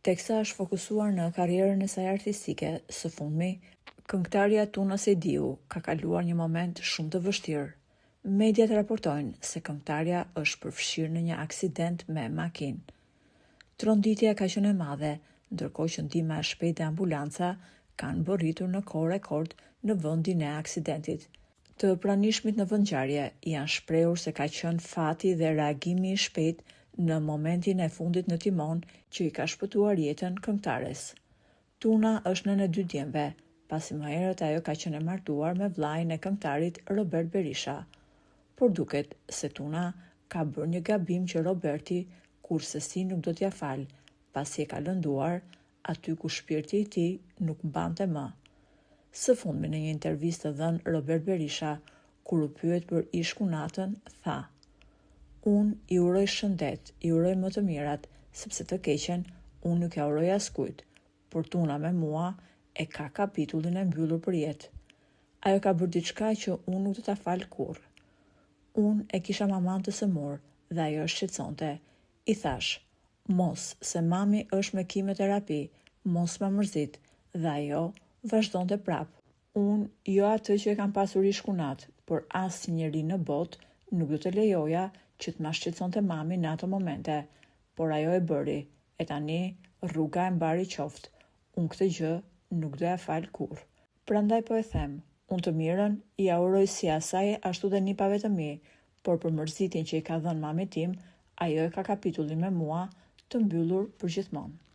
Teksa është fokusuar në karrierën e saj artistike, së fundmi, këngëtarja Tuna Sejdiu ka kaluar një moment shumë të vështirë. Mediat raportojnë se këngëtarja është përfshirë në një aksident me makinë. Tronditja ka qenë e madhe, ndërkohë që ndihma e shpejtë e ambulanca kanë bërritur në kohë rekord në vendin e aksidentit. Të pranishmit në vendngjarje janë shprehur se ka qenë fati dhe reagimi i shpejtë në momentin e fundit në timon që i ka shpëtuar jetën këngëtares. Tuna është nënë e 2 djemve, pasi më herët ajo ka qenë e martuar me vllain e këngëtarit Robert Berisha. Por duket se Tuna ka bërë një gabim që Roberti kurse si nuk do t'ja falë, pasi e ka lënduar aty ku shpirti i tij nuk mbante më. Së fundmi në një intervistë të dhënë Robert Berisha, kur u pyet për ish-kunatën, tha: "Unë i uroj shëndet, i uroj më të mirat, sepse të keqen unë nuk ja uroj askujt, por Tuna me mua e ka kapitullin e mbyllur për jetë. Ajo ka bërë diçka që unë nuk do ta fal kurrë. Unë e kisha maman të sëmurë dhe ajo shqetësonte. I thash: mos, se mami është me kimoterapi, mos ma mërzit, dhe ajo vazhdonte prap. Unë jo atë që e kam pasur ish-kunat, por asnjë njeri në botë nuk do të lejoja që të ma shqetësonte mami në ato momente, por ajo e bëri, e tani rruga e mbari qoftë. Unë këtë gjë nuk do ja fal kurrë. Prandaj po e them, unë të mirën ja uroj si asaj ashtu dhe nipave të mi, por për mërzitjen që i ka dhënë mami tim, ajo e ka kapitullin me mua të mbyllur për gjithmonë."